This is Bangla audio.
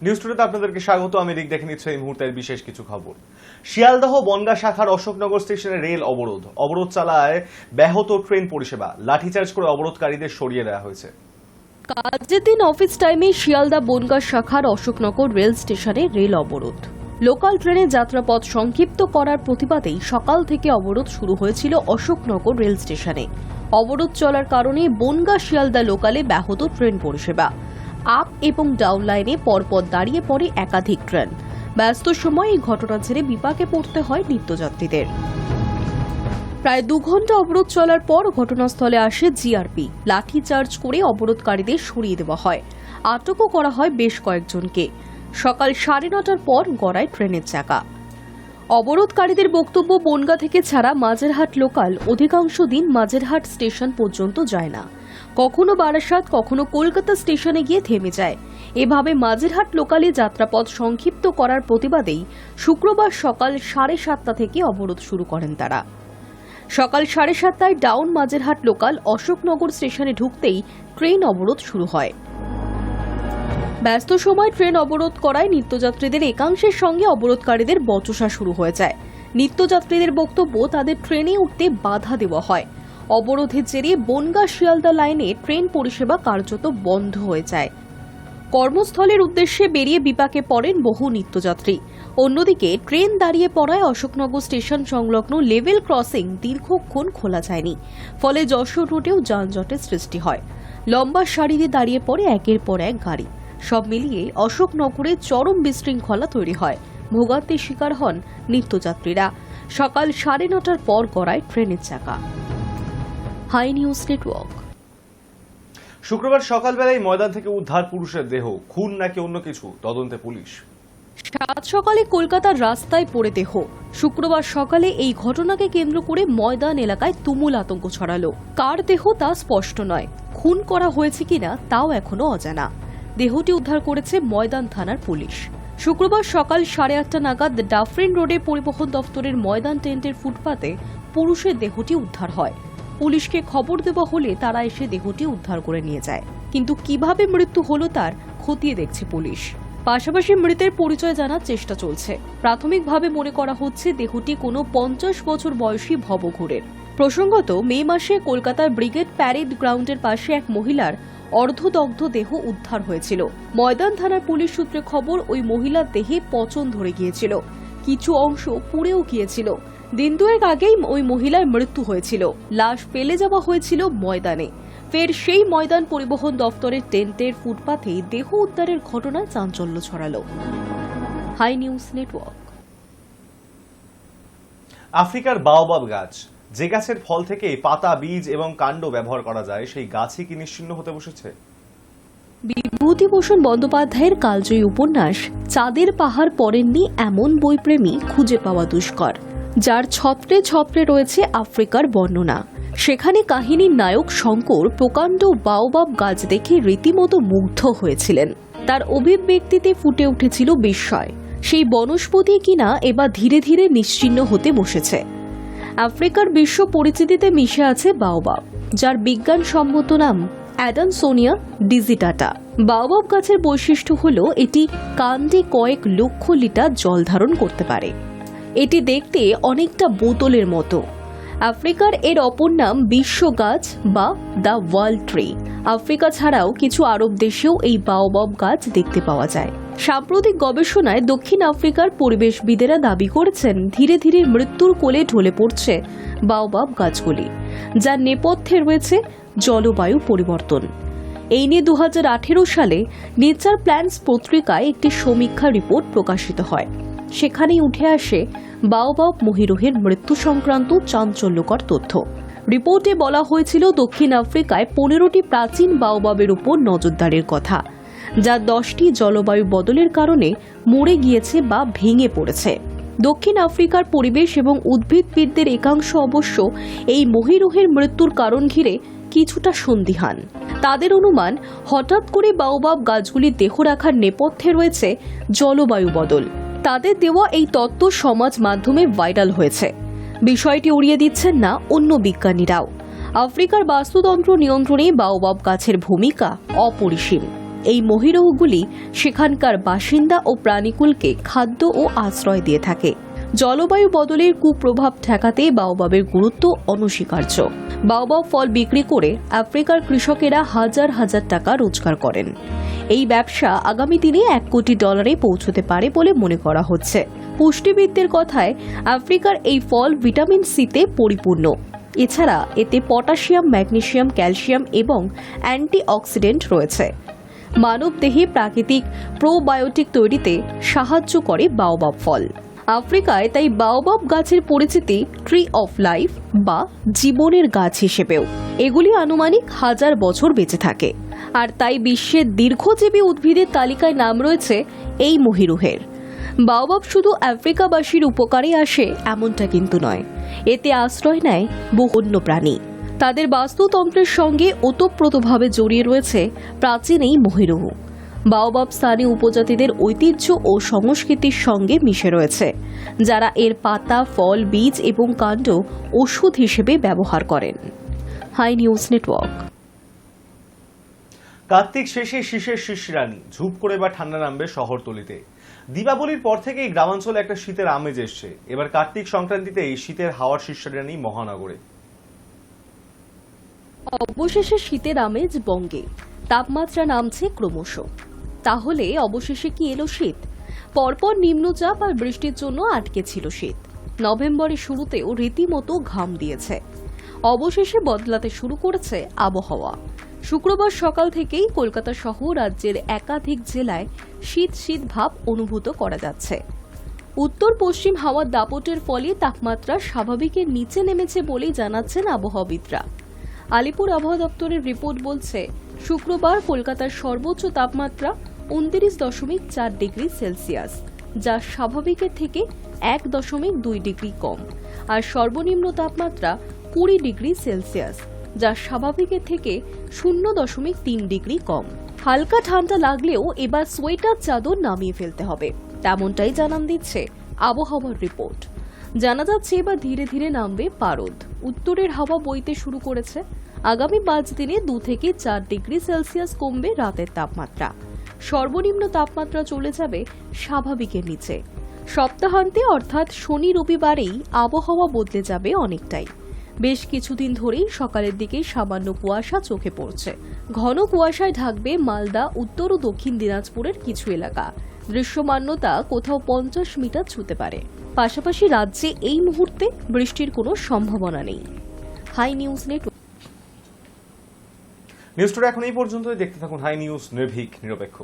নিউজ টুডেতে আপনাদেরকে স্বাগত। আমি রিক, দেখে নিচ্ছি এই মুহূর্তের বিশেষ কিছু খবর। শিয়ালদহ বনগাঁ শাখার অশোকনগর স্টেশনে রেল অবরোধ চালায় ব্যাহত ট্রেন পরিষেবা। লাঠিচার্জ করে অবরোধকারীদের সরিয়ে দেওয়া হয়েছে। কাজের দিন অফিস টাইমে শিয়ালদা বনগাঁ শাখার অশোকনগর রেল স্টেশনে রেল অবরোধ। লোকাল ট্রেনের যাত্রাপথ সংক্ষিপ্ত করার প্রতিবাদেই সকাল থেকে অবরোধ শুরু হয়েছিল অশোকনগর রেল স্টেশনে। অবরোধ চলার কারণে বনগাঁ শিয়ালদা লোকালে ব্যাহত ট্রেন পরিষেবা। আপ এবং ডাউন লাইনে পরপর দাঁড়িয়ে পড়ে একাধিক ট্রেন। ব্যস্ত সময় এই ঘটনা ছেড়ে বিপাকে পড়তে হয় নিত্যযাত্রীদের। প্রায় 2 ঘন্টা অবরোধ চলার পর ঘটনাস্থলে আসে জিআরপি। লাঠিচার্জ করে অবরোধকারীদের সরিয়ে দেওয়া হয়। আটকও করা হয় বেশ কয়েকজনকে। সকাল 9:30টার পর গড়ায় ট্রেনের চাকা। অবরোধকারীদের বক্তব্য, বনগাঁ থেকে ছাড়া মাঝেরহাট লোকাল অধিকাংশ দিন মাঝেরহাট স্টেশন পর্যন্ত যায় না। কখনো বারাসাত, কখনো কলকাতা স্টেশনে গিয়ে থেমে যায়। এভাবে মাঝেরহাট লোকালে যাত্রাপথ সংক্ষিপ্ত করার প্রতিবাদেই শুক্রবার সকাল 7:30 থেকে অবরোধ শুরু করেন তারা। সকাল 7:30টায় ডাউন মাঝেরহাট লোকাল অশোকনগর স্টেশনে ঢুকতেই ট্রেন অবরোধ শুরু হয়। ব্যস্ত সময় ট্রেন অবরোধ করায় নিত্যযাত্রীদের একাংশের সঙ্গে অবরোধকারীদের বচসা শুরু হয়ে যায়। নিত্যযাত্রীদের বক্তব্য, তাদের ট্রেনে উঠতে বাধা দেওয়া হয়। অবরোধের জেরে বনগাঁ শিয়ালদা লাইনে ট্রেন পরিষেবা কার্যত বন্ধ হয়ে যায়। কর্মস্থলের উদ্দেশ্যে বেরিয়ে বিপাকে পড়েন বহু নিত্যযাত্রী। অন্যদিকে ট্রেন দাঁড়িয়ে পড়ায় অশোকনগর স্টেশন সংলগ্ন লেভেল ক্রসিং দীর্ঘক্ষণ খোলা যায়নি। ফলে যশোর রুটেও যানজটের সৃষ্টি হয়। লম্বা সারিতে দাঁড়িয়ে পড়ে একের পর এক গাড়ি। সব মিলিয়ে অশোকনগরে চরম বিশৃঙ্খলা তৈরি হয়। ভোগান্তির শিকার হন নিত্যযাত্রীরা। সকাল 9:30টার পর গড়ায় ট্রেনের চাকা। Hi News Network. শুক্রবার সকালবেলায় ময়দান থেকে উদ্ধার পুরুষের দেহ। খুন নাকি অন্য কিছু, তদন্তে পুলিশ। সাত সকালে কলকাতার রাস্তায় পড়ে দেহ। শুক্রবার সকালে এই ঘটনাকে কেন্দ্র করে ময়দান এলাকায় তুমুল আতঙ্ক ছড়ালো। কার দেহ তা স্পষ্ট নয়। খুন করা হয়েছে কিনা তাও এখনো অজানা। দেহটি উদ্ধার করেছে ময়দান থানার পুলিশ। শুক্রবার সকাল 8:30 নাগাদ ডাফরিন রোডে পরিবহন দফতরের ময়দান টেন্টের ফুটপাতে পুরুষের দেহটি উদ্ধার হয়। পুলিশকে খবর দেওয়া হলে তারা এসে দেহটি উদ্ধার করে নিয়ে যায়। কিন্তু কিভাবে মৃত্যু হলো তার খতিয়ে দেখছে পুলিশ। পাশাপাশি মৃতের পরিচয় জানার চেষ্টা চলছে। প্রাথমিকভাবে মনে করা হচ্ছে দেহটি কোনো 50 বছর বয়সী ভবঘুরের। প্রসঙ্গত, মে মাসে কলকাতার ব্রিগেড প্যারেড গ্রাউন্ডের পাশে এক মহিলার অর্ধদগ্ধ দেহ উদ্ধার হয়েছিল। ময়দান থানার পুলিশ সূত্রে খবর, ওই মহিলার দেহে পচন ধরে গিয়েছিল, কিছু অংশ পুড়েও গিয়েছিল। দিন দুয়েক আগেই ওই মহিলার মৃত্যু হয়েছিল। লাশ ফেলে যাওয়া হয়েছিল ময়দানে। ফের সেই ময়দান পরিবহন দফতরের টেন্টের ফুটপাথে দেহ উদ্ধারের ঘটনায় চাঞ্চল্য ছড়ালো। Hi News Network. আফ্রিকার বাওবাব গাছ, যে গাছের ফল থেকে পাতা, বীজ এবং কাণ্ড ব্যবহার করা যায়, সেই গাছই কি নিশ্চিহ্ন হতে বসেছে? বিভূতিভূষণ বন্দ্যোপাধ্যায়ের কালজয়ী উপন্যাস চাঁদের পাহাড় পড়েননি এমন বইপ্রেমী খুঁজে পাওয়া দুষ্কর, যার ছত্রে ছত্রে রয়েছে আফ্রিকার বর্ণনা। সেখানে কাহিনীর নায়ক শঙ্কর প্রকাণ্ড বাওবাব গাছ দেখে রীতিমতো মুগ্ধ হয়েছিলেন। তার অভিব্যক্তিতে ফুটে উঠেছিল বিস্ময়। সেই বনস্পতি কিনা এবার ধীরে ধীরে নিশ্চিহ্ন হতে বসেছে। আফ্রিকার বিশ্ব পরিচিতিতে মিশে আছে বাওবাব, যার বিজ্ঞানসম্মত নাম অ্যাডামসোনিয়া ডিজিটাটা। বাওবাব গাছের বৈশিষ্ট্য হল এটি কাণ্ডে কয়েক লক্ষ লিটার জল ধারণ করতে পারে। এটি দেখতে অনেকটা বোতলের মতো। আফ্রিকার এর অপর নাম বিশ্ব গাছ বা দ্য ওয়ার্ল্ড ট্রি। আফ্রিকা ছাড়াও কিছু আরব দেশেও এই বাওবাব গাছ দেখতে পাওয়া যায়। সাম্প্রতিক গবেষণায় দক্ষিণ আফ্রিকার পরিবেশবিদেরা দাবি করেছেন ধীরে ধীরে মৃত্যুর কোলে ঢলে পড়ছে বাওবাব গাছগুলি, যার নেপথ্যে রয়েছে জলবায়ু পরিবর্তন। এই নিয়ে 2018 সালে নেচার প্ল্যান্টস পত্রিকায় একটি সমীক্ষা রিপোর্ট প্রকাশিত হয়। সেখানেই উঠে আসে বাওবাব মহিরোহের মৃত্যু সংক্রান্ত চাঞ্চল্যকর তথ্য। রিপোর্টে বলা হয়েছিল দক্ষিণ আফ্রিকায় 15টি প্রাচীন বাওবাবের উপর নজরদারির কথা, যা 10টি জলবায়ু বদলের কারণে মরে গিয়েছে বা ভেঙে পড়েছে। দক্ষিণ আফ্রিকার পরিবেশ এবং উদ্ভিদবিদদের একাংশ অবশ্য এই মহিরোহের মৃত্যুর কারণ ঘিরে কিছুটা সন্দিহান। তাদের অনুমান, হঠাৎ করে বাওবাব গাছগুলির দেহ রাখার নেপথ্যে রয়েছে জলবায়ু বদল। তাদের দেওয়া এই তত্ত্ব সমাজ মাধ্যমে ভাইরাল হয়েছে। বিষয়টি উড়িয়ে দিচ্ছেন না অন্য বিজ্ঞানীরাও। আফ্রিকার বাস্তুতন্ত্র নিয়ন্ত্রণে বাওবাব গাছের ভূমিকা অপরিসীম। এই মহিরুহগুলি সেখানকার বাসিন্দা ও প্রাণীকুলকে খাদ্য ও আশ্রয় দিয়ে থাকে। জলবায়ু বদলের কুপ্রভাব ঠেকাতে বাওবাবের গুরুত্ব অনস্বীকার্য। বাওবাব ফল বিক্রি করে আফ্রিকার কৃষকেরা হাজার হাজার টাকা রোজগার করেন। এই ব্যবসা আগামী দিনে $1 কোটি পৌঁছতে পারে বলে মনে করা হচ্ছে। পুষ্টিবিদদের কথায় আফ্রিকার এই ফল ভিটামিন সিতে পরিপূর্ণ। এছাড়া এতে পটাশিয়াম, ম্যাগনেসিয়াম, ক্যালসিয়াম এবং অ্যান্টিঅক্সিডেন্ট রয়েছে। মানবদেহে প্রাকৃতিক প্রোবায়োটিক তৈরিতে সাহায্য করে বাওবাব ফল। আফ্রিকায় তাই বাওবাব গাছের পরিচিতি ট্রি অফ লাইফ বা জীবনের গাছ হিসেবেও। এগুলি আনুমানিক 1000 বছর বেঁচে থাকে, আর তাই বিশ্বের দীর্ঘজীবী উদ্ভিদের তালিকায় নাম রয়েছে এই মহিরুহের। বাওবাব শুধু আফ্রিকাবাসীর উপকারে আসে এমনটা কিন্তু নয়, এতে আশ্রয় নেয় বহু বন্য প্রাণী। তাদের বাস্তুতন্ত্রের সঙ্গে ওতপ্রোতভাবে জড়িয়ে রয়েছে প্রাচীন এই মহিরুহ। বাওবাব স্থানীয় উপজাতিদের ঐতিহ্য ও সংস্কৃতির সঙ্গে মিশে রয়েছে, যারা এর পাতা, ফল, বীজ এবং কাণ্ড ওষুধ হিসেবে ব্যবহার করেন। High News network. কার্তিক শেষে শীষের শিশিরানি, ঝুপ করে বা ঠান্ডা নামবে শহরতলিতে। দীপাবলির পর থেকেই গ্রামাঞ্চলে একটা শীতের আমেজ এসছে। এবার কার্তিক সংক্রান্তিতে এই শীতের হাওয়ার শিশিরানি মহানগরে। অবশেষে শীতের আমেজ বঙ্গে। তাপমাত্রা নামছে ক্রমশ। তাহলে অবশেষে কি এলো শীত? পরপর নিম্নচাপ আর বৃষ্টির জন্য আটকে ছিল শীত। নভেম্বরের শুরুতেও রীতিমতো ঘাম দিয়েছে। অবশেষে বদলাতে শুরু করেছে আবহাওয়া। শুক্রবার সকাল থেকেই কলকাতা সহ রাজ্যের একাধিক জেলায় শীত শীত ভাব অনুভূত করা যাচ্ছে। উত্তর পশ্চিম হাওয়ার দাপটের ফলে তাপমাত্রা স্বাভাবিকের নিচে নেমেছে বলেই জানাচ্ছেন আবহাওয়াবিদরা। আলিপুর আবহাওয়া দপ্তরের রিপোর্ট বলছে, শুক্রবার কলকাতার সর্বোচ্চ তাপমাত্রা 29.4 ডিগ্রি সেলসিয়াস, যা স্বাভাবিকের থেকে 1.2 ডিগ্রি কম, আর সর্বনিম্ন তাপমাত্রা 20 ডিগ্রি সেলসিয়াস, যা স্বাভাবিকের থেকে 0.3 ডিগ্রি কম। হালকা ঠান্ডা লাগলেও এবার সোয়েটার চাদর নামিয়ে ফেলতে হবে, তেমনটাই জানান দিচ্ছে আবহাওয়ার রিপোর্ট। জানা যাচ্ছে এবার ধীরে ধীরে নামবে পারদ। উত্তরের হাওয়া বইতে শুরু করেছে। আগামী 5 দিনে 2 থেকে 4 ডিগ্রি সেলসিয়াস কমবে রাতের তাপমাত্রা। সর্বনিম্ন তাপমাত্রা চলে যাবে স্বাভাবিকের নিচে। সপ্তাহান্তে অর্থাৎ শনি রবিবারেই আবহাওয়া বদলে যাবে অনেকটাই। বেশ কিছুদিন ধরেই সকালের দিকে সামান্য কুয়াশা চোখে পড়ছে। ঘন কুয়াশায় ঢাকবে মালদা, উত্তর ও দক্ষিণ দিনাজপুরের কিছু এলাকা। দৃশ্যমানতা কোথাও 50 মিটার ছুঁতে পারে। পাশাপাশি রাজ্যে এই মুহূর্তে বৃষ্টির কোনো সম্ভাবনা নেই। Hi News Network. News Today এখন এই পর্যন্তই। দেখতে থাকুন হাই নিউজ, নির্ভীক, নিরপেক্ষ।